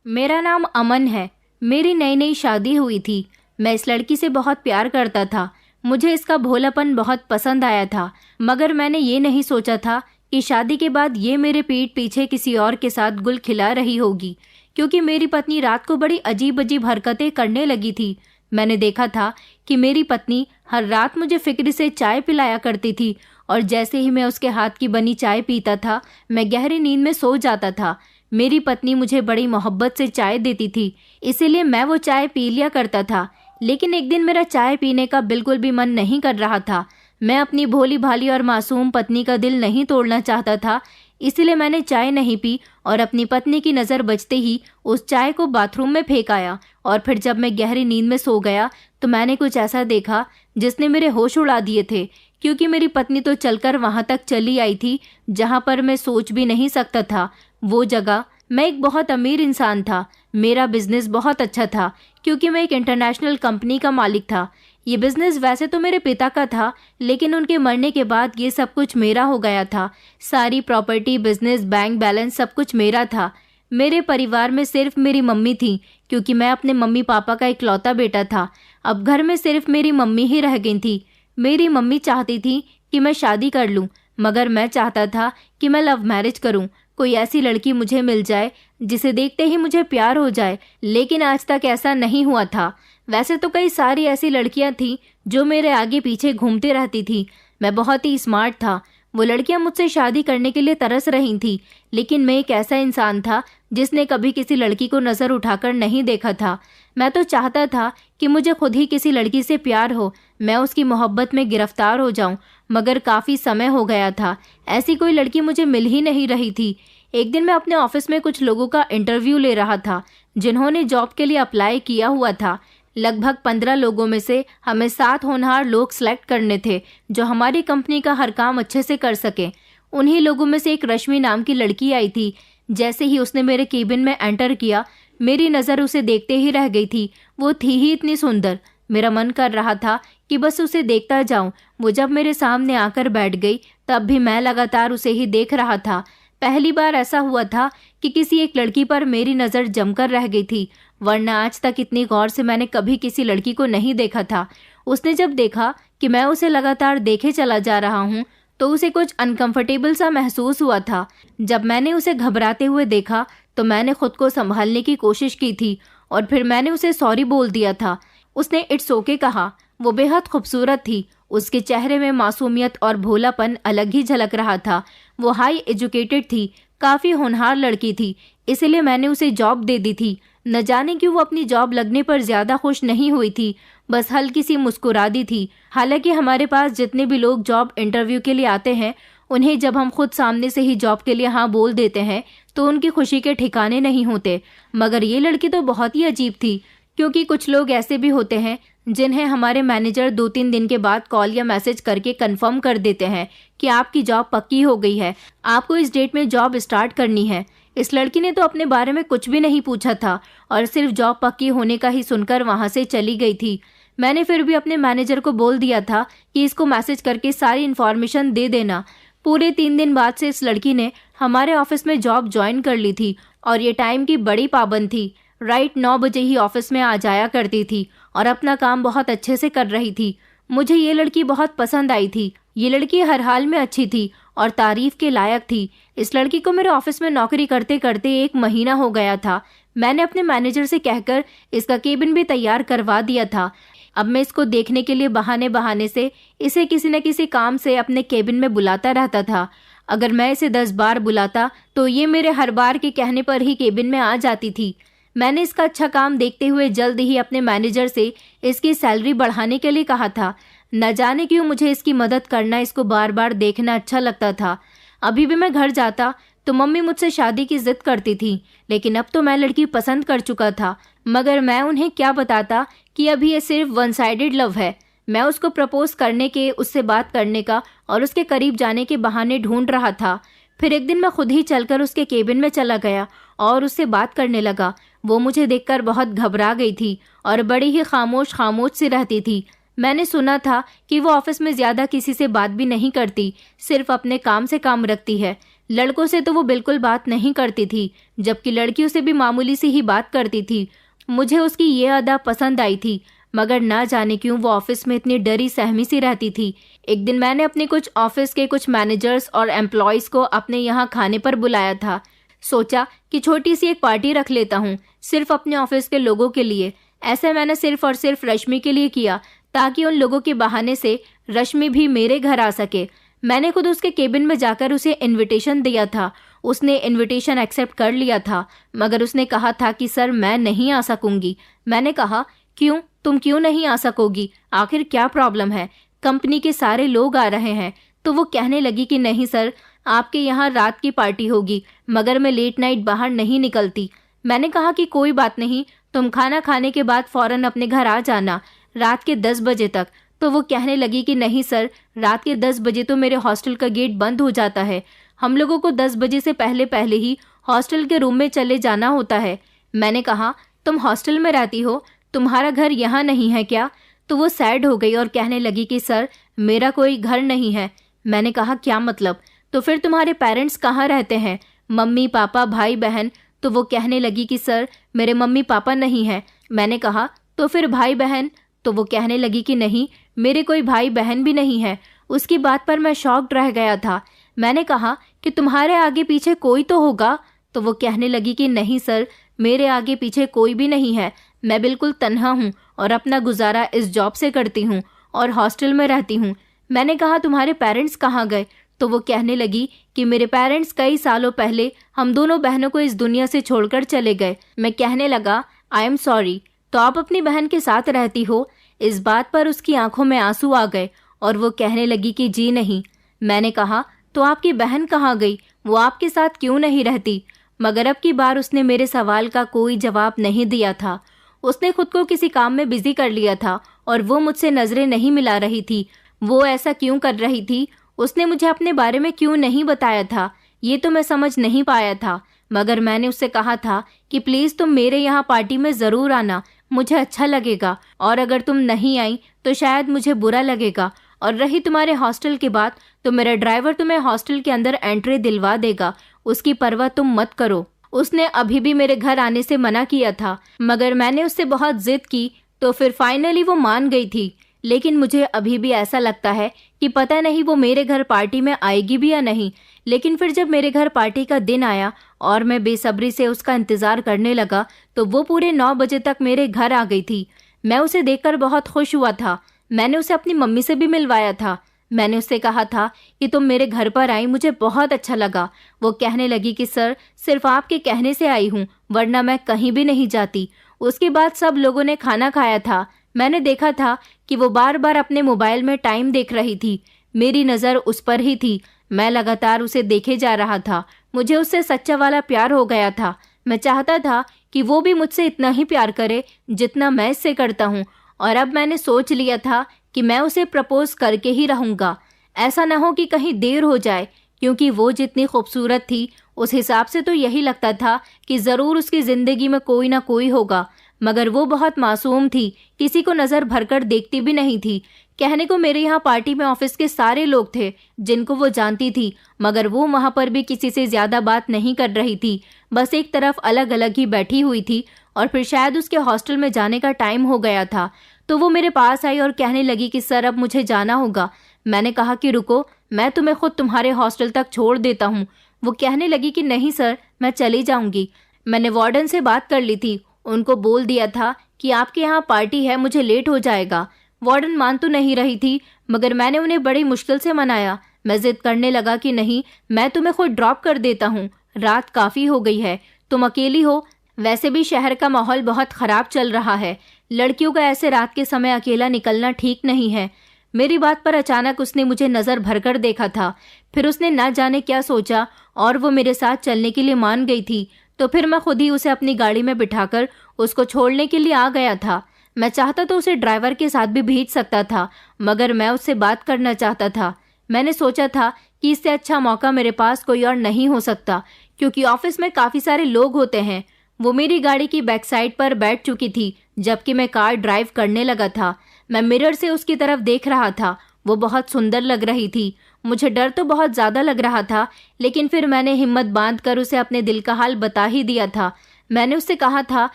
मेरा नाम अमन है। मेरी नई नई शादी हुई थी। मैं इस लड़की से बहुत प्यार करता था। मुझे इसका भोलापन बहुत पसंद आया था, मगर मैंने ये नहीं सोचा था कि शादी के बाद ये मेरे पीठ पीछे किसी और के साथ गुल खिला रही होगी, क्योंकि मेरी पत्नी रात को बड़ी अजीब अजीब हरकतें करने लगी थी। मैंने देखा था कि मेरी पत्नी हर रात मुझे फिक्र से चाय पिलाया करती थी, और जैसे ही मैं उसके हाथ की बनी चाय पीता था, मैं गहरी नींद में सो जाता था। मेरी पत्नी मुझे बड़ी मोहब्बत से चाय देती थी, इसीलिए मैं वो चाय पी लिया करता था। लेकिन एक दिन मेरा चाय पीने का बिल्कुल भी मन नहीं कर रहा था। मैं अपनी भोली भाली और मासूम पत्नी का दिल नहीं तोड़ना चाहता था, इसलिए मैंने चाय नहीं पी और अपनी पत्नी की नज़र बचते ही उस चाय को बाथरूम में फेंक आया। और फिर जब मैं गहरी नींद में सो गया तो मैंने कुछ ऐसा देखा जिसने मेरे होश उड़ा दिए थे, क्योंकि मेरी पत्नी तो चलकर वहां तक चली आई थी जहां पर मैं सोच भी नहीं सकता था। वो जगह, मैं एक बहुत अमीर इंसान था। मेरा बिजनेस बहुत अच्छा था, क्योंकि मैं एक इंटरनेशनल कंपनी का मालिक था। ये बिजनेस वैसे तो मेरे पिता का था, लेकिन उनके मरने के बाद ये सब कुछ मेरा हो गया था। सारी प्रॉपर्टी, बिजनेस, बैंक बैलेंस सब कुछ मेरा था। मेरे परिवार में सिर्फ मेरी मम्मी थी, क्योंकि मैं अपने मम्मी पापा का इकलौता बेटा था। अब घर में सिर्फ मेरी मम्मी ही रह गई थी। मेरी मम्मी चाहती थी कि मैं शादी कर लूं, मगर मैं चाहता था कि मैं लव मैरिज करूं। कोई ऐसी लड़की मुझे मिल जाए जिसे देखते ही मुझे प्यार हो जाए, लेकिन आज तक ऐसा नहीं हुआ था। वैसे तो कई सारी ऐसी लड़कियां थीं जो मेरे आगे पीछे घूमती रहती थी। मैं बहुत ही स्मार्ट था। वो लड़कियां मुझसे शादी करने के लिए तरस रही थी, लेकिन मैं एक ऐसा इंसान था जिसने कभी किसी लड़की को नज़र उठाकर नहीं देखा था। मैं तो चाहता था कि मुझे खुद ही किसी लड़की से प्यार हो, मैं उसकी मोहब्बत में गिरफ्तार हो जाऊं, मगर काफ़ी समय हो गया था। ऐसी कोई लड़की मुझे मिल ही नहीं रही थी। एक दिन मैं अपने ऑफिस में कुछ लोगों का इंटरव्यू ले रहा था जिन्होंने जॉब के लिए अप्लाई किया हुआ था। लगभग 15 लोगों में से हमें 7 होनहार लोग सेलेक्ट करने थे जो हमारी कंपनी का हर काम अच्छे से कर सके। उन्हीं लोगों में से एक रश्मि नाम की लड़की आई थी। जैसे ही उसने मेरे केबिन में एंटर किया, मेरी नज़र उसे देखते ही रह गई थी। वो थी ही इतनी सुंदर, मेरा मन कर रहा था कि बस उसे देखता जाऊं। वो जब मेरे सामने आकर बैठ गई, तब भी मैं लगातार उसे ही देख रहा था। पहली बार ऐसा हुआ था कि किसी एक लड़की पर मेरी नज़र जमकर रह गई थी, वरना आज तक इतनी गौर से मैंने कभी किसी लड़की को नहीं देखा था। उसने जब देखा कि मैं उसे लगातार देखे चला जा रहा हूँ, तो उसे कुछ अनकंफर्टेबल सा महसूस हुआ था। जब मैंने उसे घबराते हुए देखा तो मैंने खुद को संभालने की कोशिश की थी और फिर मैंने उसे सॉरी बोल दिया था। उसने इट्स ओके कहा। वो बेहद खूबसूरत थी। उसके चेहरे में मासूमियत और भोलापन अलग ही झलक रहा था। वो हाई एजुकेटेड थी, काफ़ी होनहार लड़की थी, इसलिए मैंने उसे जॉब दे दी थी। न जाने क्यों वो अपनी जॉब लगने पर ज़्यादा खुश नहीं हुई थी, बस हल्की सी मुस्कुरा दी थी। हालांकि हमारे पास जितने भी लोग जॉब इंटरव्यू के लिए आते हैं, उन्हें जब हम खुद सामने से ही जॉब के लिए हाँ बोल देते हैं तो उनकी खुशी के ठिकाने नहीं होते। मगर ये लड़की तो बहुत ही अजीब थी, क्योंकि कुछ लोग ऐसे भी होते हैं जिन्हें हमारे मैनेजर 2-3 दिन के बाद कॉल या मैसेज करके कंफर्म कर देते हैं कि आपकी जॉब पक्की हो गई है, आपको इस डेट में जॉब स्टार्ट करनी है। इस लड़की ने तो अपने बारे में कुछ भी नहीं पूछा था और सिर्फ जॉब पक्की होने का ही सुनकर वहां से चली गई थी। मैंने फिर भी अपने मैनेजर को बोल दिया था कि इसको मैसेज करके सारी इन्फॉर्मेशन दे देना। पूरे 3 दिन बाद से इस लड़की ने हमारे ऑफिस में जॉब ज्वाइन कर ली थी और ये टाइम की बड़ी पाबंद थी। राइट 9 बजे ही ऑफिस में आ जाया करती थी और अपना काम बहुत अच्छे से कर रही थी। मुझे ये लड़की बहुत पसंद आई थी। ये लड़की हर हाल में अच्छी थी और तारीफ के लायक थी। इस लड़की को मेरे ऑफिस में नौकरी करते करते 1 महीना हो गया था। मैंने अपने मैनेजर से कहकर इसका केबिन भी तैयार करवा दिया था। अब मैं इसको देखने के लिए बहाने बहाने से इसे किसी न किसी काम से अपने केबिन में बुलाता रहता था। अगर मैं इसे 10 बार बुलाता तो ये मेरे हर बार के कहने पर ही केबिन में आ जाती थी। मैंने इसका अच्छा काम देखते हुए जल्द ही अपने मैनेजर से इसकी सैलरी बढ़ाने के लिए कहा था। न जाने क्यों मुझे इसकी मदद करना, इसको बार बार देखना अच्छा लगता था। अभी भी मैं घर जाता तो मम्मी मुझसे शादी की जिद करती थी, लेकिन अब तो मैं लड़की पसंद कर चुका था। मगर मैं उन्हें क्या बताता कि अभी ये सिर्फ 1 साइडेड लव है। मैं उसको प्रपोज करने के, उससे बात करने का और उसके करीब जाने के बहाने ढूंढ रहा था। फिर एक दिन मैं खुद ही चलकर उसके केबिन में चला गया और उससे बात करने लगा। वो मुझे देखकर बहुत घबरा गई थी और बड़ी ही खामोश खामोश सी रहती थी। मैंने सुना था कि वो ऑफिस में ज़्यादा किसी से बात भी नहीं करती, सिर्फ अपने काम से काम रखती है। लड़कों से तो वो बिल्कुल बात नहीं करती थी, जबकि लड़कियों से भी मामूली सी ही बात करती थी। मुझे उसकी ये अदा पसंद आई थी, मगर ना जाने क्यों वो ऑफिस में इतनी डरी सहमी सी रहती थी। एक दिन मैंने अपने कुछ ऑफिस के कुछ मैनेजर्स और एम्प्लॉयज़ को अपने यहाँ खाने पर बुलाया था। सोचा कि छोटी सी एक पार्टी रख लेता हूँ, सिर्फ अपने ऑफिस के लोगों के लिए। ऐसा मैंने सिर्फ और सिर्फ रश्मि के लिए किया, ताकि उन लोगों के बहाने से रश्मि भी मेरे घर आ सके। मैंने खुद उसके केबिन में जाकर उसे इनविटेशन दिया था। उसने इनविटेशन एक्सेप्ट कर लिया था, मगर उसने कहा था कि सर मैं नहीं आ सकूंगी। मैंने कहा क्यों, तुम क्यों नहीं आ सकोगी, आखिर क्या प्रॉब्लम है, कंपनी के सारे लोग आ रहे हैं। तो वो कहने लगी कि नहीं सर, आपके यहाँ रात की पार्टी होगी, मगर मैं लेट नाइट बाहर नहीं निकलती। मैंने कहा कि कोई बात नहीं, तुम खाना खाने के बाद फौरन अपने घर आ जाना, रात के 10 बजे तक। तो वो कहने लगी कि नहीं सर, रात के 10 बजे तो मेरे हॉस्टल का गेट बंद हो जाता है, हम लोगों को 10 बजे से पहले पहले ही हॉस्टल के रूम में चले जाना होता है। मैंने कहा तुम हॉस्टल में रहती हो, तुम्हारा घर यहाँ नहीं है क्या? तो वो सैड हो गई और कहने लगी कि सर मेरा कोई घर नहीं है। मैंने कहा क्या मतलब? तो फिर तुम्हारे पेरेंट्स कहाँ रहते हैं, मम्मी पापा भाई बहन? तो वो कहने लगी कि सर मेरे मम्मी पापा नहीं हैं। मैंने कहा तो फिर भाई बहन? तो वो कहने लगी कि नहीं, मेरे कोई भाई बहन भी नहीं है। उसकी बात पर मैं शॉक्ड रह गया था। मैंने कहा कि तुम्हारे आगे पीछे कोई तो होगा। तो वो कहने लगी कि नहीं सर, मेरे आगे पीछे कोई भी नहीं है, मैं बिल्कुल तन्हा हूँ और अपना गुजारा इस जॉब से करती हूँ और हॉस्टल में रहती हूँ। मैंने कहा तुम्हारे पेरेंट्स कहाँ गए? तो वो कहने लगी कि मेरे पेरेंट्स कई सालों पहले हम दोनों बहनों को इस दुनिया से छोड़कर चले गए। मैं कहने लगा आई एम सॉरी, तो आप अपनी बहन के साथ रहती हो? इस बात पर उसकी आंखों में आंसू आ गए और वो कहने लगी कि जी नहीं। मैंने कहा तो आपकी बहन कहाँ गई, वो आपके साथ क्यों नहीं रहती? मगर अब की बार उसने मेरे सवाल का कोई जवाब नहीं दिया था। उसने खुद को किसी काम में बिजी कर लिया था और वो मुझसे नजरें नहीं मिला रही थी। वो ऐसा क्यों कर रही थी? उसने मुझे अपने बारे में क्यों नहीं बताया था, ये तो मैं समझ नहीं पाया था। मगर मैंने उससे कहा था कि प्लीज तुम मेरे यहाँ पार्टी में जरूर आना, मुझे अच्छा लगेगा, और अगर तुम नहीं आई तो शायद मुझे बुरा लगेगा। और रही तुम्हारे हॉस्टल की बात, तो मेरा ड्राइवर तुम्हें हॉस्टल के अंदर एंट्री दिलवा देगा, उसकी परवाह तुम मत करो। उसने अभी भी मेरे घर आने से मना किया था, मगर मैंने उससे बहुत जिद की, तो फिर फाइनली वो मान गई थी। लेकिन मुझे अभी भी ऐसा लगता है कि पता नहीं वो मेरे घर पार्टी में आएगी भी या नहीं। लेकिन फिर जब मेरे घर पार्टी का दिन आया और मैं बेसब्री से उसका इंतजार करने लगा, तो वो पूरे 9 बजे तक मेरे घर आ गई थी। मैं उसे देखकर बहुत खुश हुआ था। मैंने उसे अपनी मम्मी से भी मिलवाया था। मैंने उससे कहा था कि तुम मेरे घर पर आई, मुझे बहुत अच्छा लगा। वो कहने लगी कि सर सिर्फ आपके कहने से आई हूँ, वरना मैं कहीं भी नहीं जाती। उसके बाद सब लोगों ने खाना खाया था। मैंने देखा था कि वो बार बार अपने मोबाइल में टाइम देख रही थी। मेरी नज़र उस पर ही थी। मैं लगातार उसे देखे जा रहा था। मुझे उससे सच्चा वाला प्यार हो गया था। मैं चाहता था कि वो भी मुझसे इतना ही प्यार करे जितना मैं इससे करता हूँ। और अब मैंने सोच लिया था कि मैं उसे प्रपोज करके ही रहूँगा। ऐसा ना हो कि कहीं देर हो जाए, क्योंकि वो जितनी खूबसूरत थी उस हिसाब से तो यही लगता था कि ज़रूर उसकी ज़िंदगी में कोई ना कोई होगा। मगर वो बहुत मासूम थी, किसी को नज़र भरकर देखती भी नहीं थी। कहने को मेरे यहाँ पार्टी में ऑफिस के सारे लोग थे जिनको वो जानती थी, मगर वो वहाँ पर भी किसी से ज़्यादा बात नहीं कर रही थी, बस एक तरफ अलग अलग ही बैठी हुई थी। और फिर शायद उसके हॉस्टल में जाने का टाइम हो गया था, तो वो मेरे पास आई और कहने लगी कि सर अब मुझे जाना होगा। मैंने कहा कि रुको, मैं तुम्हें खुद तुम्हारे हॉस्टल तक छोड़ देता हूँ। वो कहने लगी कि नहीं सर, मैं चली जाऊँगी। मैंने वार्डन से बात कर ली थी, उनको बोल दिया था कि आपके यहाँ पार्टी है, मुझे लेट हो जाएगा। वार्डन मान तो नहीं रही थी, मगर मैंने उन्हें बड़ी मुश्किल से मनाया। मैं जिद करने लगा कि नहीं, मैं तुम्हें खुद ड्रॉप कर देता हूँ, रात काफ़ी हो गई है, तुम अकेली हो, वैसे भी शहर का माहौल बहुत ख़राब चल रहा है, लड़कियों का ऐसे रात के समय अकेला निकलना ठीक नहीं है। मेरी बात पर अचानक उसने मुझे नज़र भरकर देखा था। फिर उसने ना जाने क्या सोचा और वो मेरे साथ चलने के लिए मान गई थी। तो फिर मैं खुद ही उसे अपनी गाड़ी में बिठाकर उसको छोड़ने के लिए आ गया था। मैं चाहता तो उसे ड्राइवर के साथ भी भेज सकता था, मगर मैं उससे बात करना चाहता था। मैंने सोचा था कि इससे अच्छा मौका मेरे पास कोई और नहीं हो सकता, क्योंकि ऑफिस में काफ़ी सारे लोग होते हैं। वो मेरी गाड़ी की बैक साइड पर बैठ चुकी थी, जबकि मैं कार ड्राइव करने लगा था। मैं मिरर से उसकी तरफ देख रहा था। वो बहुत सुंदर लग रही थी। मुझे डर तो बहुत ज़्यादा लग रहा था, लेकिन फिर मैंने हिम्मत बांध कर उसे अपने दिल का हाल बता ही दिया था। मैंने उससे कहा था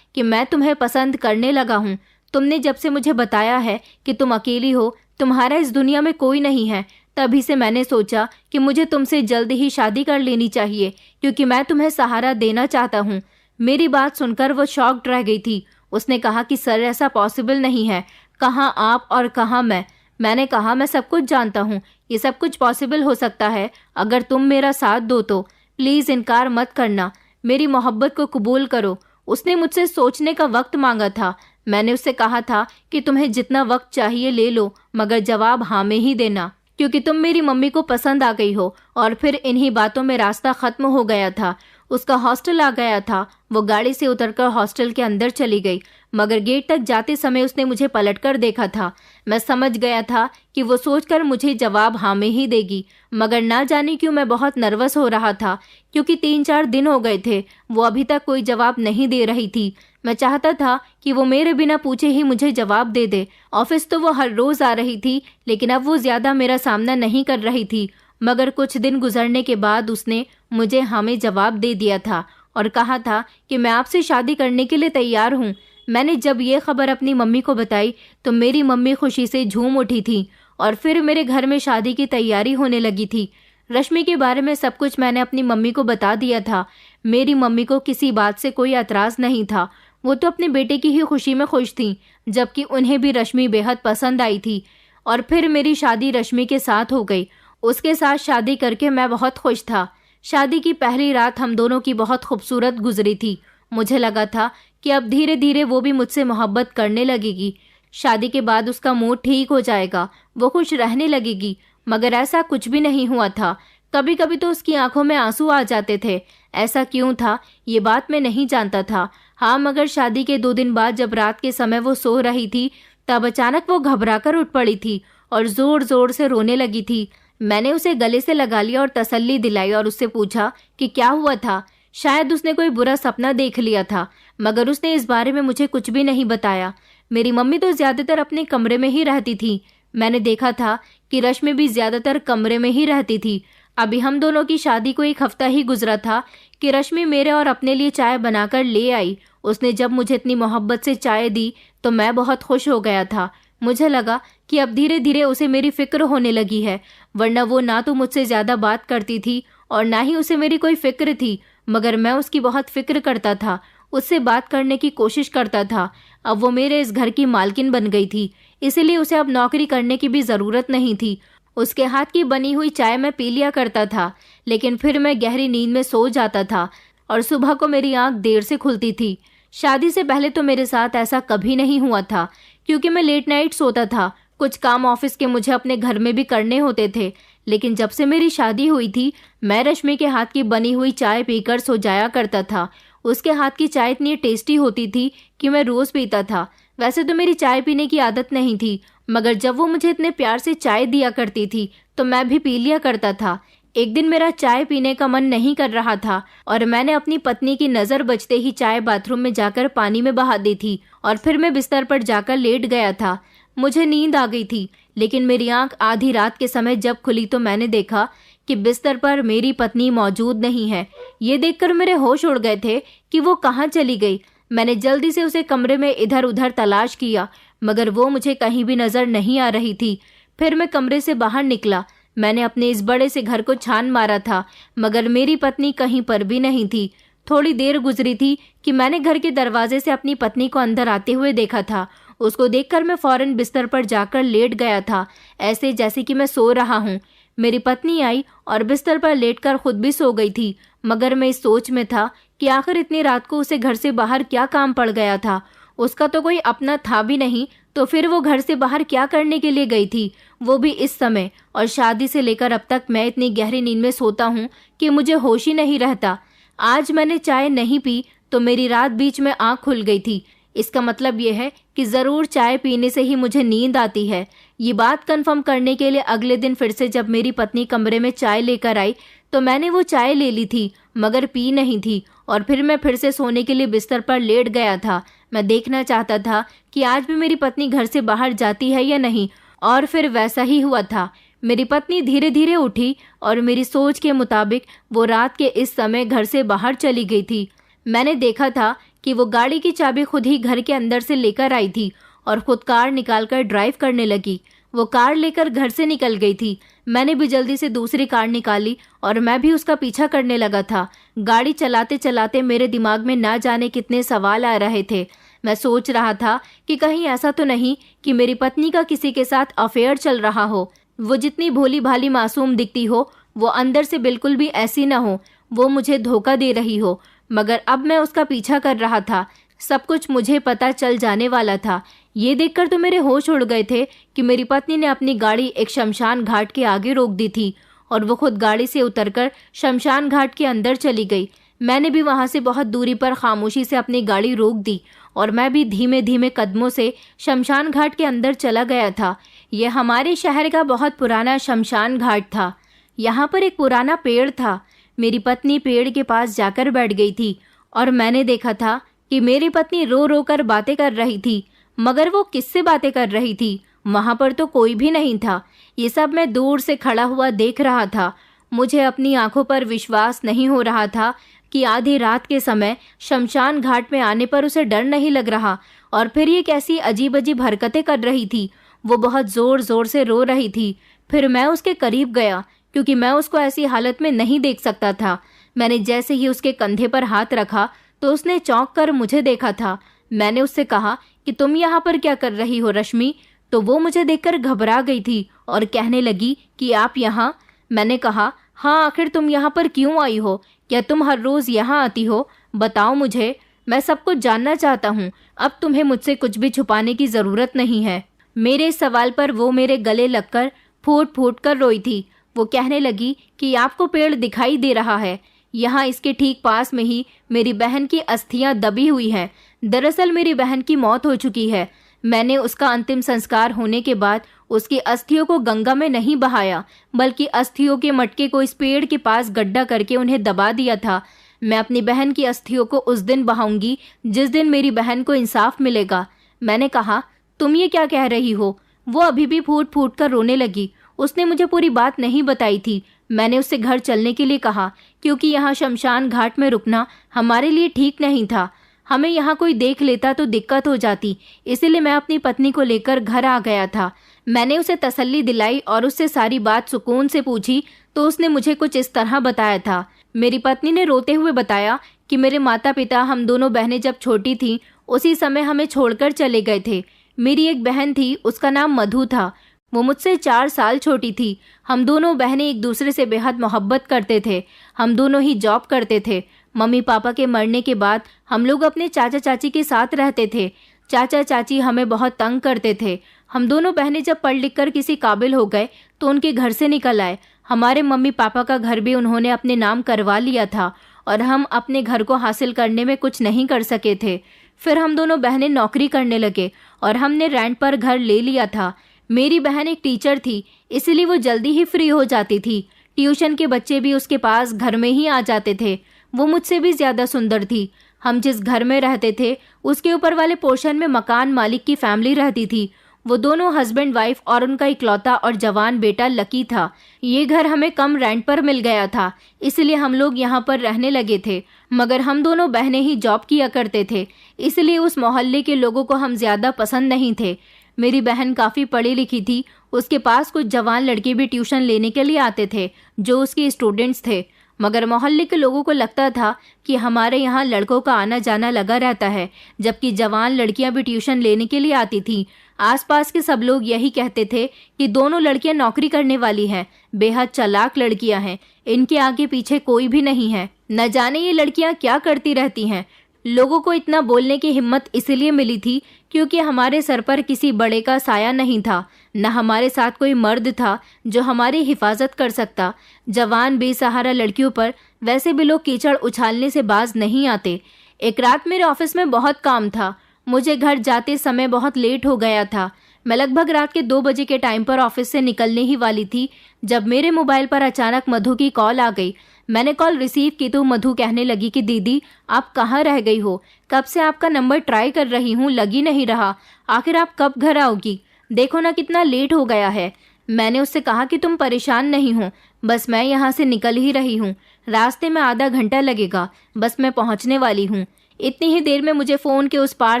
कि मैं तुम्हें पसंद करने लगा हूँ। तुमने जब से मुझे बताया है कि तुम अकेली हो, तुम्हारा इस दुनिया में कोई नहीं है, तभी से मैंने सोचा कि मुझे तुमसे जल्द ही शादी कर लेनी चाहिए, क्योंकि मैं तुम्हें सहारा देना चाहता हूँ। मेरी बात सुनकर वो शॉक्ड रह गई थी। उसने कहा कि सर, ऐसा पॉसिबल नहीं है। कहाँ आप और कहाँ मैं। मैंने कहा, मैं सब कुछ जानता हूँ, ये सब कुछ पॉसिबल हो सकता है अगर तुम मेरा साथ दो तो। प्लीज़ इनकार मत करना, मेरी मोहब्बत को कबूल करो। उसने मुझसे सोचने का वक्त मांगा था। मैंने उससे कहा था कि तुम्हें जितना वक्त चाहिए ले लो, मगर जवाब हाँ में ही देना, क्योंकि तुम मेरी मम्मी को पसंद आ गई हो। और फिर इन्हीं बातों में रास्ता खत्म हो गया था। उसका हॉस्टल आ गया था। वो गाड़ी से उतरकर हॉस्टल के अंदर चली गई, मगर गेट तक जाते समय उसने मुझे पलटकर देखा था। मैं समझ गया था कि वो सोचकर मुझे जवाब हाँ में ही देगी, मगर ना जाने क्यों मैं बहुत नर्वस हो रहा था, क्योंकि 3-4 दिन हो गए थे वो अभी तक कोई जवाब नहीं दे रही थी। मैं चाहता था कि वो मेरे बिना पूछे ही मुझे जवाब दे दे। ऑफिस तो वो हर रोज आ रही थी, लेकिन अब वो ज्यादा मेरा सामना नहीं कर रही थी। मगर कुछ दिन गुजरने के बाद उसने मुझे हाँ में जवाब दे दिया था और कहा था कि मैं आपसे शादी करने के लिए तैयार हूँ। मैंने जब ये खबर अपनी मम्मी को बताई तो मेरी मम्मी खुशी से झूम उठी थी और फिर मेरे घर में शादी की तैयारी होने लगी थी। रश्मि के बारे में सब कुछ मैंने अपनी मम्मी को बता दिया था। मेरी मम्मी को किसी बात से कोई एतराज़ नहीं था। वो तो अपने बेटे की ही खुशी में खुश थी, जबकि उन्हें भी रश्मि बेहद पसंद आई थी। और फिर मेरी शादी रश्मि के साथ हो गई। उसके साथ शादी करके मैं बहुत खुश था। शादी की पहली रात हम दोनों की बहुत खूबसूरत गुजरी थी। मुझे लगा था कि अब धीरे धीरे वो भी मुझसे मोहब्बत करने लगेगी। शादी के बाद उसका मूड ठीक हो जाएगा, वो खुश रहने लगेगी, मगर ऐसा कुछ भी नहीं हुआ था। कभी कभी तो उसकी आंखों में आंसू आ जाते थे। ऐसा क्यों था ये बात मैं नहीं जानता था। हाँ, मगर शादी के 2 दिन बाद जब रात के समय वो सो रही थी, तब अचानक वो घबराकर उठ पड़ी थी और जोर जोर से रोने लगी थी। मैंने उसे गले से लगा लिया और तसल्ली दिलाई और उससे पूछा कि क्या हुआ था। शायद उसने कोई बुरा सपना देख लिया था, मगर उसने इस बारे में मुझे कुछ भी नहीं बताया। मेरी मम्मी तो ज्यादातर अपने कमरे में ही रहती थी। मैंने देखा था कि रश्मि भी ज्यादातर कमरे में ही रहती थी। अभी हम दोनों की शादी को 1 हफ्ता ही गुजरा था कि रश्मि मेरे और अपने लिए चाय बनाकर ले आई। उसने जब मुझे इतनी मोहब्बत से चाय दी तो मैं बहुत खुश हो गया था। मुझे लगा कि अब धीरे धीरे उसे मेरी फिक्र होने लगी है, वरना वो ना तो मुझसे ज्यादा बात करती थी और ना ही उसे मेरी कोई फिक्र थी, मगर मैं उसकी बहुत फिक्र करता था, उससे बात करने की कोशिश करता था। अब वो मेरे इस घर की मालकिन बन गई थी, इसीलिए उसे अब नौकरी करने की भी ज़रूरत नहीं थी। उसके हाथ की बनी हुई चाय मैं पी लिया करता था, लेकिन फिर मैं गहरी नींद में सो जाता था और सुबह को मेरी आंख देर से खुलती थी। शादी से पहले तो मेरे साथ ऐसा कभी नहीं हुआ था, क्योंकि मैं लेट नाइट सोता था। कुछ काम ऑफिस के मुझे अपने घर में भी करने होते थे, लेकिन जब से मेरी शादी हुई थी मैं रश्मि के हाथ की बनी हुई चाय पीकर सो जाया करता था। उसके हाथ की चाय इतनी टेस्टी होती थी कि मैं रोज पीता था। वैसे तो मेरी चाय पीने की आदत नहीं थी, मगर जब वो मुझे इतने प्यार से चाय दिया करती थी तो मैं भी पी लिया करता था। एक दिन मेरा चाय पीने का मन नहीं कर रहा था और मैंने अपनी पत्नी की नज़र बचते ही चाय बाथरूम में जाकर पानी में बहा दी थी और फिर मैं बिस्तर पर जाकर लेट गया था। मुझे नींद आ गई थी, लेकिन मेरी आंख आधी रात के समय जब खुली तो मैंने देखा कि बिस्तर पर मेरी पत्नी मौजूद नहीं है। ये देखकर मेरे होश उड़ गए थे कि वो कहाँ चली गई। मैंने जल्दी से उसे कमरे में इधर उधर तलाश किया, मगर वो मुझे कहीं भी नजर नहीं आ रही थी। फिर मैं कमरे से बाहर निकला। मैंने अपने इस बड़े से घर को छान मारा था, मगर मेरी पत्नी कहीं पर भी नहीं थी। थोड़ी देर गुजरी थी कि मैंने घर के दरवाजे से अपनी पत्नी को अंदर आते हुए देखा था। उसको देखकर मैं फौरन बिस्तर पर जाकर लेट गया था, ऐसे जैसे कि मैं सो रहा हूँ। मेरी पत्नी आई और बिस्तर पर लेटकर खुद भी सो गई थी, मगर मैं इस सोच में था कि आखिर इतनी रात को उसे घर से बाहर क्या काम पड़ गया था। उसका तो कोई अपना था भी नहीं, तो फिर वो घर से बाहर क्या करने के लिए गई थी, वो भी इस समय। और शादी से लेकर अब तक मैं इतनी गहरी नींद में सोता हूँ कि मुझे होश ही नहीं रहता। आज मैंने चाय नहीं पी तो मेरी रात बीच में आँख खुल गई थी। इसका मतलब ये है कि ज़रूर चाय पीने से ही मुझे नींद आती है। ये बात कंफर्म करने के लिए अगले दिन फिर से जब मेरी पत्नी कमरे में चाय लेकर आई तो मैंने वो चाय ले ली थी, मगर पी नहीं थी। और फिर मैं फिर से सोने के लिए बिस्तर पर लेट गया था। मैं देखना चाहता था कि आज भी मेरी पत्नी घर से बाहर जाती है या नहीं, और फिर वैसा ही हुआ था। मेरी पत्नी धीरे धीरे उठी और मेरी सोच के मुताबिक वो रात के इस समय घर से बाहर चली गई थी। मैंने देखा था कि वो गाड़ी की चाबी खुद ही घर के अंदर से लेकर आई थी और खुद कार निकालकर ड्राइव करने लगी। वो कार लेकर घर से निकल गई थी। मैंने भी जल्दी से दूसरी कार निकाली और मैं भी उसका पीछा करने लगा था। गाड़ी चलाते चलाते मेरे दिमाग में ना जाने कितने सवाल आ रहे थे। मैं सोच रहा था कि कहीं ऐसा तो नहीं कि मेरी पत्नी का किसी के साथ अफेयर चल रहा हो। वो जितनी भोली भाली मासूम दिखती हो, वो अंदर से बिल्कुल भी ऐसी ना हो, वो मुझे धोखा दे रही हो। मगर अब मैं उसका पीछा कर रहा था। सब कुछ मुझे पता चल जाने वाला था। ये देखकर तो मेरे होश उड़ गए थे कि मेरी पत्नी ने अपनी गाड़ी एक शमशान घाट के आगे रोक दी थी और वो खुद गाड़ी से उतरकर शमशान घाट के अंदर चली गई। मैंने भी वहां से बहुत दूरी पर खामोशी से अपनी गाड़ी रोक दी और मैं भी धीमे धीमे कदमों से शमशान घाट के अंदर चला गया था। यह हमारे शहर का बहुत पुराना शमशान घाट था। यहाँ पर एक पुराना पेड़ था। मेरी पत्नी पेड़ के पास जाकर बैठ गई थी और मैंने देखा था कि मेरी पत्नी रो रो कर बातें कर रही थी। मगर वो किससे बातें कर रही थी? वहां पर तो कोई भी नहीं था। ये सब मैं दूर से खड़ा हुआ देख रहा था। मुझे अपनी आंखों पर विश्वास नहीं हो रहा था कि आधी रात के समय शमशान घाट में आने पर उसे डर नहीं लग रहा। और फिर ये कैसी अजीब अजीब हरकतें कर रही थी। वो बहुत जोर जोर से रो रही थी। फिर मैं उसके करीब गया क्योंकि मैं उसको ऐसी हालत में नहीं देख सकता था। मैंने जैसे ही उसके कंधे पर हाथ रखा तो उसने चौंक कर मुझे देखा था। मैंने उससे कहा कि तुम यहाँ पर क्या कर रही हो रश्मि? तो वो मुझे देखकर घबरा गई थी और कहने लगी कि आप यहाँ? मैंने कहा हाँ, आखिर तुम यहाँ पर क्यों आई हो? क्या तुम हर रोज यहाँ आती हो? बताओ मुझे, मैं सब कुछ जानना चाहता हूँ। अब तुम्हें मुझसे कुछ भी छुपाने की जरूरत नहीं है। मेरे सवाल पर वो मेरे गले लगकर फूट फूट कर रोई थी। वो कहने लगी कि आपको पेड़ दिखाई दे रहा है, यहाँ इसके ठीक पास में ही मेरी बहन की अस्थियां दबी हुई हैं। दरअसल मेरी बहन की मौत हो चुकी है। मैंने उसका अंतिम संस्कार होने के बाद उसकी अस्थियों को गंगा में नहीं बहाया, बल्कि अस्थियों के मटके को इस पेड़ के पास गड्ढा करके उन्हें दबा दिया था। मैं अपनी बहन की अस्थियों को उस दिन बहाऊंगी जिस दिन मेरी बहन को इंसाफ मिलेगा। मैंने कहा तुम ये क्या कह रही हो? वो अभी भी फूट फूट कर रोने लगी। उसने मुझे पूरी बात नहीं बताई थी। मैंने उससे घर चलने के लिए कहा क्योंकि यहाँ शमशान घाट में रुकना हमारे लिए ठीक नहीं था। हमें यहाँ कोई देख लेता तो दिक्कत हो जाती। इसीलिए मैं अपनी पत्नी को लेकर घर आ गया था। मैंने उसे तसल्ली दिलाई और उससे सारी बात सुकून से पूछी तो उसने मुझे कुछ इस तरह बताया था। मेरी पत्नी ने रोते हुए बताया कि मेरे माता पिता, हम दोनों बहनें जब छोटी थीं उसी समय हमें छोड़कर चले गए थे। मेरी एक बहन थी, उसका नाम मधु था। वो मुझसे 4 साल छोटी थी। हम दोनों बहनें एक दूसरे से बेहद मोहब्बत करते थे। हम दोनों ही जॉब करते थे। मम्मी पापा के मरने के बाद हम लोग अपने चाचा चाची के साथ रहते थे। चाचा चाची हमें बहुत तंग करते थे। हम दोनों बहनें जब पढ़ लिख कर किसी काबिल हो गए तो उनके घर से निकल आए। हमारे मम्मी पापा का घर भी उन्होंने अपने नाम करवा लिया था और हम अपने घर को हासिल करने में कुछ नहीं कर सके थे। फिर हम दोनों बहनें नौकरी करने लगे और हमने रेंट पर घर ले लिया था। मेरी बहन एक टीचर थी, इसलिए वो जल्दी ही फ्री हो जाती थी। ट्यूशन के बच्चे भी उसके पास घर में ही आ जाते थे। वो मुझसे भी ज्यादा सुंदर थी। हम जिस घर में रहते थे उसके ऊपर वाले पोर्शन में मकान मालिक की फैमिली रहती थी। वो दोनों हस्बैंड वाइफ और उनका इकलौता और जवान बेटा लकी था। ये घर हमें कम रेंट पर मिल गया था, इसलिए हम लोग यहाँ पर रहने लगे थे। मगर हम दोनों बहनें ही जॉब किया करते थे, इसलिए उस मोहल्ले के लोगों को हम ज्यादा पसंद नहीं थे। मेरी बहन काफ़ी पढ़ी लिखी थी। उसके पास कुछ जवान लड़के भी ट्यूशन लेने के लिए आते थे जो उसके स्टूडेंट्स थे। मगर मोहल्ले के लोगों को लगता था कि हमारे यहाँ लड़कों का आना जाना लगा रहता है, जबकि जवान लड़कियां भी ट्यूशन लेने के लिए आती थीं। आसपास के सब लोग यही कहते थे कि दोनों लड़कियां नौकरी करने वाली हैं, बेहद चालाक लड़कियां हैं, इनके आगे पीछे कोई भी नहीं है। न जाने ये लड़कियां क्या करती रहती हैं। लोगों को इतना बोलने की हिम्मत इसलिए मिली थी क्योंकि हमारे सर पर किसी बड़े का साया नहीं था, न हमारे साथ कोई मर्द था जो हमारी हिफाजत कर सकता। जवान बेसहारा लड़कियों पर वैसे भी लोग कीचड़ उछालने से बाज नहीं आते। एक रात मेरे ऑफिस में बहुत काम था। मुझे घर जाते समय बहुत लेट हो गया था। मैं लगभग रात के 2 बजे के टाइम पर ऑफिस से निकलने ही वाली थी जब मेरे मोबाइल पर अचानक मधु की कॉल आ गई। मैंने कॉल रिसीव की तो मधु कहने लगी कि दीदी आप कहाँ रह गई हो? कब से आपका नंबर ट्राई कर रही हूँ, लग ही नहीं रहा। आखिर आप कब घर आओगी? देखो ना कितना लेट हो गया है। मैंने उससे कहा कि तुम परेशान नहीं हो, बस मैं यहाँ से निकल ही रही हूँ, रास्ते में आधा घंटा लगेगा, बस मैं पहुँचने वाली हूँ। इतनी ही देर में मुझे फ़ोन के उस पार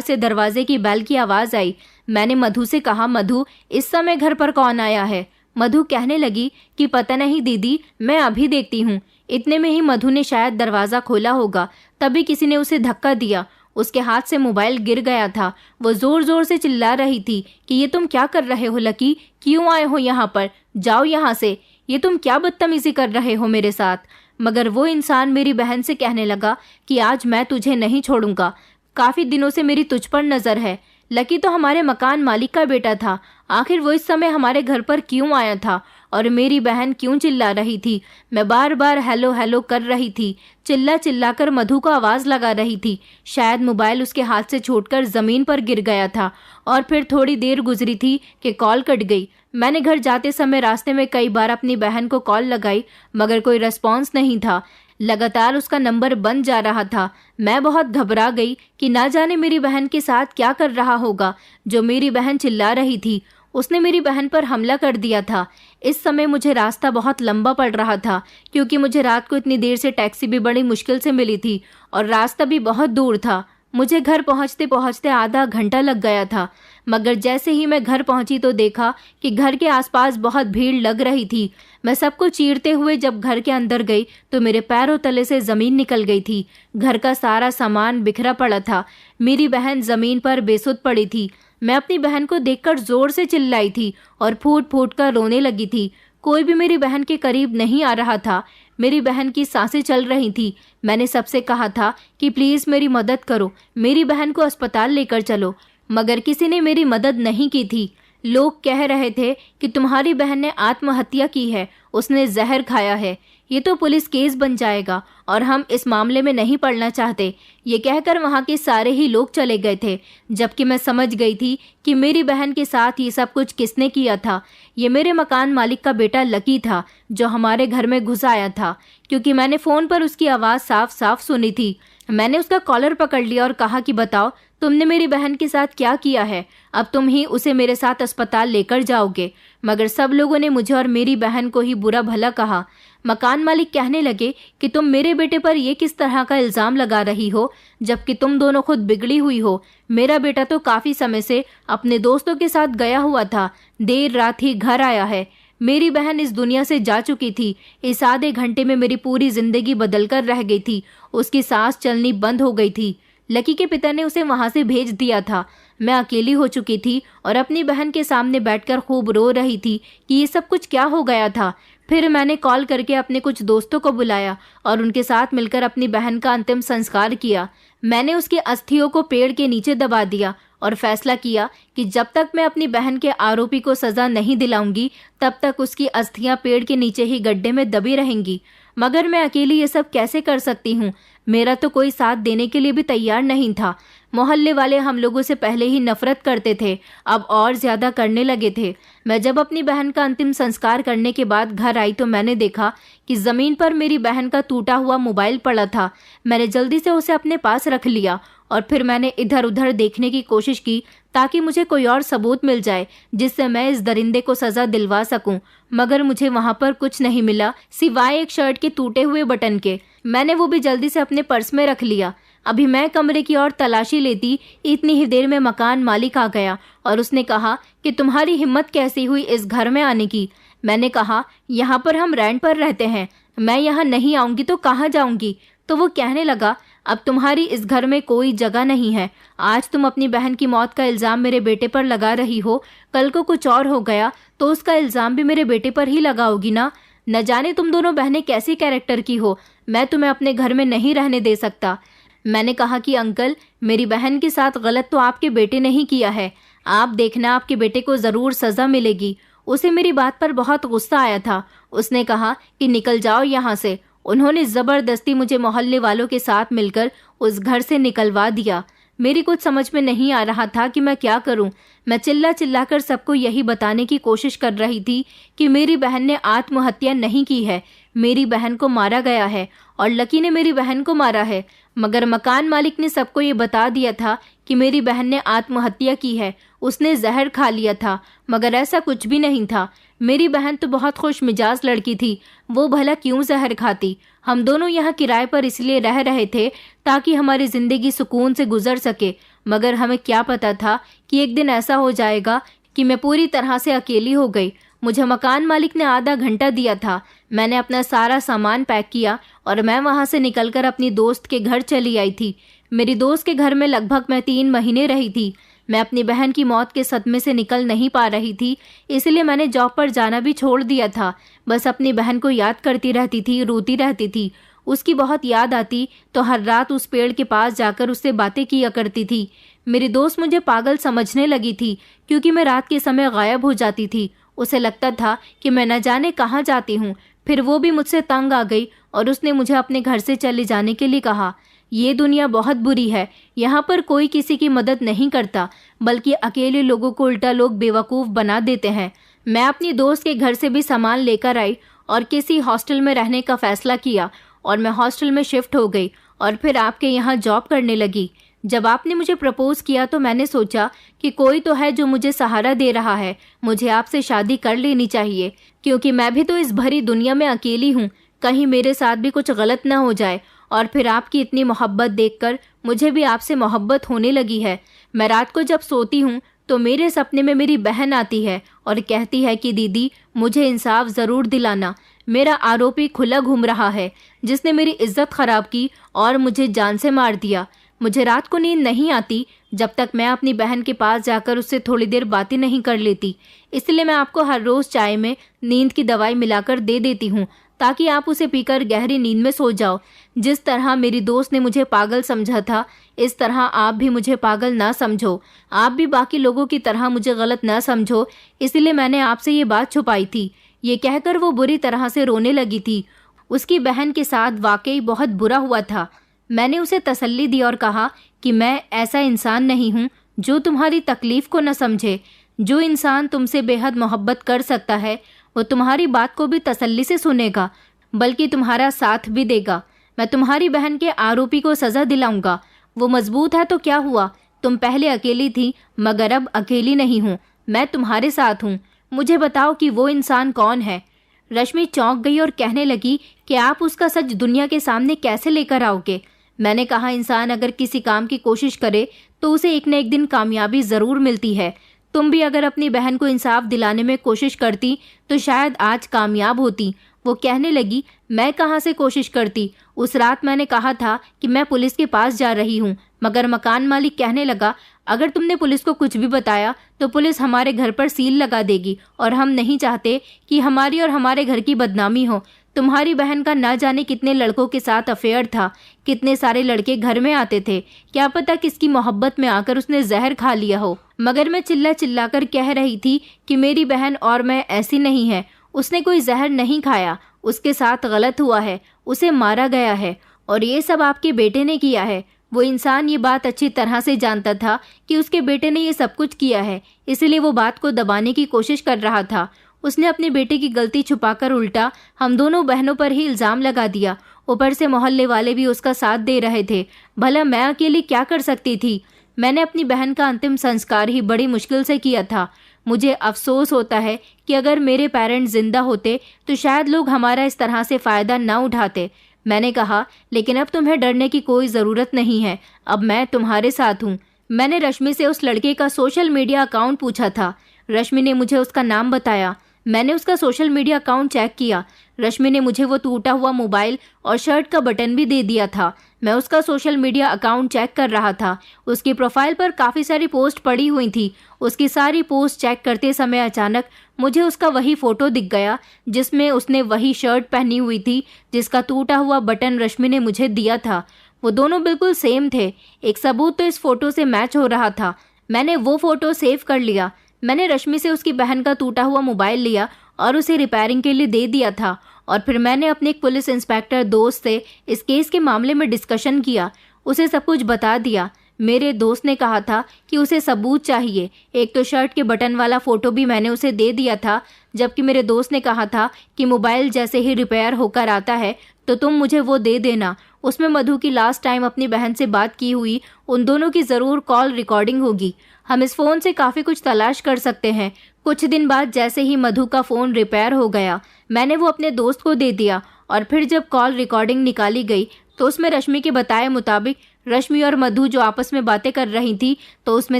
से दरवाजे की बेल की आवाज़ आई। मैंने मधु से कहा, मधु इस समय घर पर कौन आया है? मधु कहने लगी कि पता नहीं दीदी, मैं अभी देखती हूँ। इतने में ही मधु ने शायद दरवाज़ा खोला होगा, तभी किसी ने उसे धक्का दिया। उसके हाथ से मोबाइल गिर गया था। वो ज़ोर ज़ोर से चिल्ला रही थी कि ये तुम क्या कर रहे हो लकी, क्यों आए हो यहाँ पर, जाओ यहाँ से, ये तुम क्या बदतमीज़ी कर रहे हो मेरे साथ। मगर वो इंसान मेरी बहन से कहने लगा कि आज मैं तुझे नहीं छोड़ूंगा, काफ़ी दिनों से मेरी तुझ पर नज़र है। लकी तो हमारे मकान मालिक का बेटा था, आखिर वो इस समय हमारे घर पर क्यों आया था और मेरी बहन क्यों चिल्ला रही थी? मैं बार बार हेलो हेलो कर रही थी, चिल्ला चिल्ला कर मधु को आवाज़ लगा रही थी। शायद मोबाइल उसके हाथ से छूटकर ज़मीन पर गिर गया था और फिर थोड़ी देर गुजरी थी कि कॉल कट गई। मैंने घर जाते समय रास्ते में कई बार अपनी बहन को कॉल लगाई, मगर कोई रिस्पॉन्स नहीं था। लगातार उसका नंबर बंद जा रहा था। मैं बहुत घबरा गई कि ना जाने मेरी बहन के साथ क्या कर रहा होगा जो मेरी बहन चिल्ला रही थी। उसने मेरी बहन पर हमला कर दिया था। इस समय मुझे रास्ता बहुत लंबा पड़ रहा था, क्योंकि मुझे रात को इतनी देर से टैक्सी भी बड़ी मुश्किल से मिली थी और रास्ता भी बहुत दूर था। मुझे घर पहुंचते पहुंचते आधा घंटा लग गया था। मगर जैसे ही मैं घर पहुंची तो देखा कि घर के आसपास बहुत भीड़ लग रही थी। मैं सबको चीरते हुए जब घर के अंदर गई तो मेरे पैरों तले से ज़मीन निकल गई थी। घर का सारा सामान बिखरा पड़ा था। मेरी बहन ज़मीन पर बेसुध पड़ी थी। मैं अपनी बहन को देखकर ज़ोर से चिल्लाई थी और फूट फूट कर रोने लगी थी। कोई भी मेरी बहन के करीब नहीं आ रहा था। मेरी बहन की सांसें चल रही थी। मैंने सबसे कहा था कि प्लीज़ मेरी मदद करो, मेरी बहन को अस्पताल लेकर चलो, मगर किसी ने मेरी मदद नहीं की थी। लोग कह रहे थे कि तुम्हारी बहन ने आत्महत्या की है, उसने जहर खाया है, ये तो पुलिस केस बन जाएगा और हम इस मामले में नहीं पड़ना चाहते। ये कहकर वहाँ के सारे ही लोग चले गए थे, जबकि मैं समझ गई थी कि मेरी बहन के साथ ये सब कुछ किसने किया था। ये मेरे मकान मालिक का बेटा लकी था, जो हमारे घर में घुस आया था, क्योंकि मैंने फ़ोन पर उसकी आवाज़ साफ साफ सुनी थी। मैंने उसका कॉलर पकड़ लिया और कहा कि बताओ तुमने मेरी बहन के साथ क्या किया है, अब तुम ही उसे मेरे साथ अस्पताल लेकर जाओगे। मगर सब लोगों ने मुझे और मेरी बहन को ही बुरा भला कहा। मकान मालिक कहने लगे कि तुम मेरे बेटे पर ये किस तरह का इल्ज़ाम लगा रही हो, जबकि तुम दोनों खुद बिगड़ी हुई हो। मेरा बेटा तो काफ़ी समय से अपने दोस्तों के साथ गया हुआ था, देर रात ही घर आया है। मेरी बहन इस दुनिया से जा चुकी थी। इस आधे घंटे में मेरी पूरी जिंदगी बदल कर रह गई थी। उसकी सांस चलनी बंद हो गई थी। लकी के पिता ने उसे वहां से भेज दिया था। मैं अकेली हो चुकी थी और अपनी बहन के सामने बैठकर खूब रो रही थी कि ये सब कुछ क्या हो गया था। फिर मैंने कॉल करके अपने कुछ दोस्तों को बुलाया और उनके साथ मिलकर अपनी बहन का अंतिम संस्कार किया। मैंने उसकी अस्थियों को पेड़ के नीचे दबा दिया और फैसला किया कि जब तक मैं अपनी बहन के आरोपी को सज़ा नहीं दिलाऊंगी, तब तक उसकी अस्थियां पेड़ के नीचे ही गड्ढे में दबी रहेंगी। मगर मैं अकेली ये सब कैसे कर सकती हूँ? मेरा तो कोई साथ देने के लिए भी तैयार नहीं था। मोहल्ले वाले हम लोगों से पहले ही नफरत करते थे, अब और ज़्यादा करने लगे थे। मैं जब अपनी बहन का अंतिम संस्कार करने के बाद घर आई तो मैंने देखा कि ज़मीन पर मेरी बहन का टूटा हुआ मोबाइल पड़ा था। मैंने जल्दी से उसे अपने पास रख लिया और फिर मैंने इधर उधर देखने की कोशिश की ताकि मुझे कोई और सबूत मिल जाए जिससे मैं इस दरिंदे को सज़ा दिलवा सकूं। मगर मुझे वहां पर कुछ नहीं मिला सिवाय एक शर्ट के टूटे हुए बटन के। मैंने वो भी जल्दी से अपने पर्स में रख लिया। अभी मैं कमरे की ओर तलाशी लेती, इतनी ही देर में मकान मालिक आ गया और उसने कहा कि तुम्हारी हिम्मत कैसी हुई इस घर में आने की। मैंने कहा यहाँ पर हम रेंट पर रहते हैं, मैं यहाँ नहीं आऊँगी तो कहाँ जाऊँगी। तो वो कहने लगा अब तुम्हारी इस घर में कोई जगह नहीं है। आज तुम अपनी बहन की मौत का इल्ज़ाम मेरे बेटे पर लगा रही हो, कल को कुछ और हो गया तो उसका इल्ज़ाम भी मेरे बेटे पर ही लगाओगी ना। न जाने तुम दोनों बहनें कैसी कैरेक्टर की हो, मैं तुम्हें अपने घर में नहीं रहने दे सकता। मैंने कहा कि अंकल, मेरी बहन के साथ गलत तो आपके बेटे ने ही किया है, आप देखना आपके बेटे को ज़रूर सज़ा मिलेगी। उसे मेरी बात पर बहुत गुस्सा आया था। उसने कहा कि निकल जाओ यहाँ से। उन्होंने ज़बरदस्ती मुझे मोहल्ले वालों के साथ मिलकर उस घर से निकलवा दिया। मेरी कुछ समझ में नहीं आ रहा था कि मैं क्या करूं। मैं चिल्ला चिल्ला कर सबको यही बताने की कोशिश कर रही थी कि मेरी बहन ने आत्महत्या नहीं की है, मेरी बहन को मारा गया है और लकी ने मेरी बहन को मारा है। मगर मकान मालिक ने सबको ये बता दिया था कि मेरी बहन ने आत्महत्या की है। उसने जहर खा लिया था, मगर ऐसा कुछ भी नहीं था। मेरी बहन तो बहुत खुश मिजाज लड़की थी, वो भला क्यों जहर खाती। हम दोनों यहाँ किराए पर इसलिए रह रहे थे ताकि हमारी जिंदगी सुकून से गुजर सके, मगर हमें क्या पता था कि एक दिन ऐसा हो जाएगा कि मैं पूरी तरह से अकेली हो गई। मुझे मकान मालिक ने आधा घंटा दिया था। मैंने अपना सारा सामान पैक किया और मैं वहां से निकलकर अपनी दोस्त के घर चली आई थी। मेरी दोस्त के घर में लगभग मैं 3 महीने रही थी। मैं अपनी बहन की मौत के सदमे से निकल नहीं पा रही थी, इसलिए मैंने जॉब पर जाना भी छोड़ दिया था। बस अपनी बहन को याद करती रहती थी, रोती रहती थी। उसकी बहुत याद आती तो हर रात उस पेड़ के पास जाकर उससे बातें किया करती थी। मेरी दोस्त मुझे पागल समझने लगी थी क्योंकि मैं रात के समय गायब हो जाती थी। उसे लगता था कि मैं न जाने कहाँ जाती हूँ। फिर वो भी मुझसे तंग आ गई और उसने मुझे अपने घर से चले जाने के लिए कहा। ये दुनिया बहुत बुरी है, यहाँ पर कोई किसी की मदद नहीं करता, बल्कि अकेले लोगों को उल्टा लोग बेवकूफ़ बना देते हैं। मैं अपनी दोस्त के घर से भी सामान लेकर आई और किसी हॉस्टल में रहने का फैसला किया और मैं हॉस्टल में शिफ्ट हो गई और फिर आपके यहाँ जॉब करने लगी। जब आपने मुझे प्रपोज किया तो मैंने सोचा कि कोई तो है जो मुझे सहारा दे रहा है, मुझे आपसे शादी कर लेनी चाहिए, क्योंकि मैं भी तो इस भरी दुनिया में अकेली हूँ। कहीं मेरे साथ भी कुछ गलत ना हो जाए। और फिर आपकी इतनी मोहब्बत देखकर मुझे भी आपसे मोहब्बत होने लगी है। मैं रात को जब सोती हूँ तो मेरे सपने में मेरी बहन आती है और कहती है कि दीदी मुझे इंसाफ ज़रूर दिलाना। मेरा आरोपी खुला घूम रहा है जिसने मेरी इज्जत खराब की और मुझे जान से मार दिया। मुझे रात को नींद नहीं आती जब तक मैं अपनी बहन के पास जाकर उससे थोड़ी देर बातें नहीं कर लेती। इसलिए मैं आपको हर रोज़ चाय में नींद की दवाई मिलाकर दे देती हूँ ताकि आप उसे पीकर गहरी नींद में सो जाओ। जिस तरह मेरी दोस्त ने मुझे पागल समझा था, इस तरह आप भी मुझे पागल ना समझो। आप भी बाकी लोगों की तरह मुझे गलत ना समझो, इसलिए मैंने आपसे ये बात छुपाई थी। ये कहकर वो बुरी तरह से रोने लगी थी। उसकी बहन के साथ वाकई बहुत बुरा हुआ था। मैंने उसे तसल्ली दी और कहा कि मैं ऐसा इंसान नहीं हूँ जो तुम्हारी तकलीफ को न समझे। जो इंसान तुमसे बेहद मोहब्बत कर सकता है वो तुम्हारी बात को भी तसल्ली से सुनेगा, बल्कि तुम्हारा साथ भी देगा। मैं तुम्हारी बहन के आरोपी को सज़ा दिलाऊंगा। वो मजबूत है तो क्या हुआ, तुम पहले अकेली थी मगर अब अकेली नहीं हूँ, मैं तुम्हारे साथ हूँ। मुझे बताओ कि वो इंसान कौन है। रश्मि चौंक गई और कहने लगी कि आप उसका सच दुनिया के सामने कैसे लेकर आओगे। मैंने कहा, इंसान अगर किसी काम की कोशिश करे तो उसे एक न एक दिन कामयाबी ज़रूर मिलती है। तुम भी अगर अपनी बहन को इंसाफ दिलाने में कोशिश करती तो शायद आज कामयाब होती। वो कहने लगी, मैं कहाँ से कोशिश करती। उस रात मैंने कहा था कि मैं पुलिस के पास जा रही हूँ, मगर मकान मालिक कहने लगा अगर तुमने पुलिस को कुछ भी बताया तो पुलिस हमारे घर पर सील लगा देगी और हम नहीं चाहते कि हमारी और हमारे घर की बदनामी हो। तुम्हारी बहन का ना जाने कितने लड़कों के साथ अफेयर था, कितने सारे लड़के घर में आते थे, क्या पता किसकी मोहब्बत में आकर उसने जहर खा लिया हो। मगर मैं चिल्ला चिल्ला कर कह रही थी कि मेरी बहन और मैं ऐसी नहीं है, उसने कोई जहर नहीं खाया, उसके साथ गलत हुआ है, उसे मारा गया है और ये सब आपके बेटे ने किया है। वो इंसान ये बात अच्छी तरह से जानता था कि उसके बेटे ने ये सब कुछ किया है, इसलिए वो बात को दबाने की कोशिश कर रहा था। उसने अपने बेटे की गलती छुपाकर उल्टा हम दोनों बहनों पर ही इल्ज़ाम लगा दिया। ऊपर से मोहल्ले वाले भी उसका साथ दे रहे थे। भला मैं अकेली क्या कर सकती थी। मैंने अपनी बहन का अंतिम संस्कार ही बड़ी मुश्किल से किया था। मुझे अफसोस होता है कि अगर मेरे पेरेंट्स जिंदा होते तो शायद लोग हमारा इस तरह से फ़ायदा ना उठाते। मैंने कहा, लेकिन अब तुम्हें डरने की कोई ज़रूरत नहीं है, अब मैं तुम्हारे साथ हूँ। मैंने रश्मि से उस लड़के का सोशल मीडिया अकाउंट पूछा था। रश्मि ने मुझे उसका नाम बताया। मैंने उसका सोशल मीडिया अकाउंट चेक किया। रश्मि ने मुझे वो टूटा हुआ मोबाइल और शर्ट का बटन भी दे दिया था। मैं उसका सोशल मीडिया अकाउंट चेक कर रहा था। उसकी प्रोफाइल पर काफ़ी सारी पोस्ट पड़ी हुई थी। उसकी सारी पोस्ट चेक करते समय अचानक मुझे उसका वही फ़ोटो दिख गया जिसमें उसने वही शर्ट पहनी हुई थी जिसका टूटा हुआ बटन रश्मि ने मुझे दिया था। वो दोनों बिल्कुल सेम थे। एक सबूत तो इस फ़ोटो से मैच हो रहा था। मैंने वो फ़ोटो सेव कर लिया। मैंने रश्मि से उसकी बहन का टूटा हुआ मोबाइल लिया और उसे रिपेयरिंग के लिए दे दिया था और फिर मैंने अपने एक पुलिस इंस्पेक्टर दोस्त से इस केस के मामले में डिस्कशन किया। उसे सब कुछ बता दिया। मेरे दोस्त ने कहा था कि उसे सबूत चाहिए। एक तो शर्ट के बटन वाला फ़ोटो भी मैंने उसे दे दिया था, जबकि मेरे दोस्त ने कहा था कि मोबाइल जैसे ही रिपेयर होकर आता है तो तुम मुझे वो दे देना। उसमें मधु की लास्ट टाइम अपनी बहन से बात की हुई उन दोनों की जरूर कॉल रिकॉर्डिंग होगी। हम इस फोन से काफी कुछ तलाश कर सकते हैं। कुछ दिन बाद जैसे ही मधु का फोन रिपेयर हो गया, मैंने वो अपने दोस्त को दे दिया और फिर जब कॉल रिकॉर्डिंग निकाली गई तो उसमें रश्मि के बताए मुताबिक रश्मि और मधु जो आपस में बातें कर रही थी, तो उसमें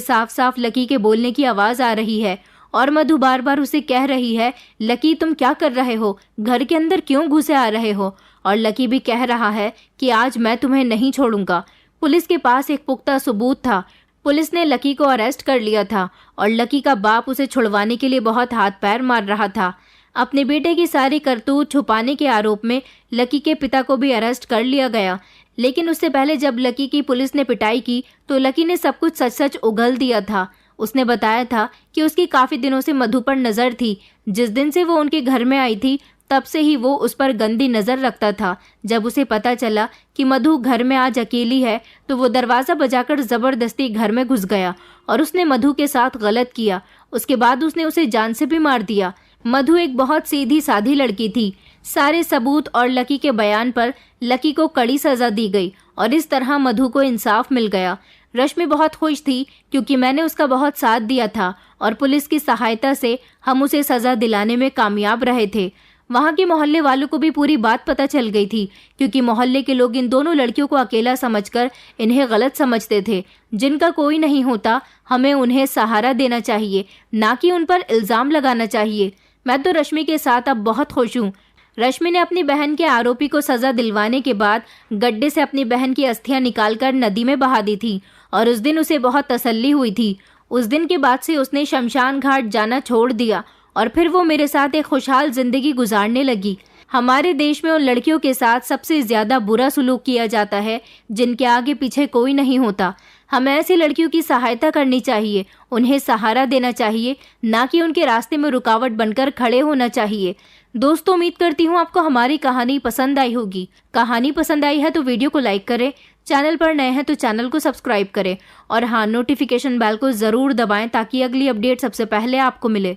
साफ साफ लकी के बोलने की आवाज आ रही है और मधु बार बार उसे कह रही है, लकी तुम क्या कर रहे हो, घर के अंदर क्यों घुसे आ रहे हो। और लकी भी कह रहा है कि आज मैं तुम्हें नहीं छोड़ूंगा। पुलिस के पास एक पुख्ता सबूत था। पुलिस ने लकी को अरेस्ट कर लिया था और लकी का बाप उसे छुड़वाने के लिए बहुत हाथ पैर मार रहा था। अपने बेटे की सारी करतूत छुपाने के आरोप में लकी के पिता को भी अरेस्ट कर लिया गया। लेकिन उससे पहले जब लकी की पुलिस ने पिटाई की तो लकी ने सब कुछ सच सच उगल दिया था। उसने बताया था कि उसकी काफी दिनों से मधु पर नजर थी। जिस दिन से वो उनके घर में आई थी तब से ही वो उस पर गंदी नजर रखता था। जब उसे पता चला कि मधु घर में आज अकेली है तो वो दरवाजा बजाकर जबरदस्ती घर में घुस गया और उसने मधु के साथ गलत किया। उसके बाद उसने उसे जान से भी मार दिया। मधु एक बहुत सीधी साधी लड़की थी। सारे सबूत और लकी के बयान पर लकी को कड़ी सजा दी गई और इस तरह मधु को इंसाफ मिल गया। रश्मि बहुत खुश थी क्योंकि मैंने उसका बहुत साथ दिया था और पुलिस की सहायता से हम उसे सजा दिलाने में कामयाब रहे थे। वहां के मोहल्ले वालों को भी पूरी बात पता चल गई थी क्योंकि मोहल्ले के लोग इन दोनों लड़कियों को अकेला समझकर इन्हें गलत समझते थे। जिनका कोई नहीं होता हमें उन्हें सहारा देना चाहिए, ना कि उन पर इल्जाम लगाना चाहिए। मैं तो रश्मि के साथ अब बहुत खुश हूँ। रश्मि ने अपनी बहन के आरोपी को सजा दिलवाने के बाद गड्ढे से अपनी बहन की अस्थियां निकालकर नदी में बहा दी थी और उस दिन उसे बहुत तसल्ली हुई थी। उस दिन के बाद से उसने शमशान घाट जाना छोड़ दिया और फिर वो मेरे साथ एक खुशहाल जिंदगी गुजारने लगी। हमारे देश में उन लड़कियों के साथ सबसे ज्यादा बुरा सलूक किया जाता है जिनके आगे पीछे कोई नहीं होता। हमें ऐसी लड़कियों की सहायता करनी चाहिए, उन्हें सहारा देना चाहिए, ना कि उनके रास्ते में रुकावट बनकर खड़े होना चाहिए। दोस्तों, उम्मीद करती हूँ आपको हमारी कहानी पसंद आई होगी। कहानी पसंद आई है तो वीडियो को लाइक करें, चैनल पर नए हैं तो चैनल को सब्सक्राइब करें और हाँ, नोटिफिकेशन बेल को जरूर दबाएं ताकि अगली अपडेट सबसे पहले आपको मिले।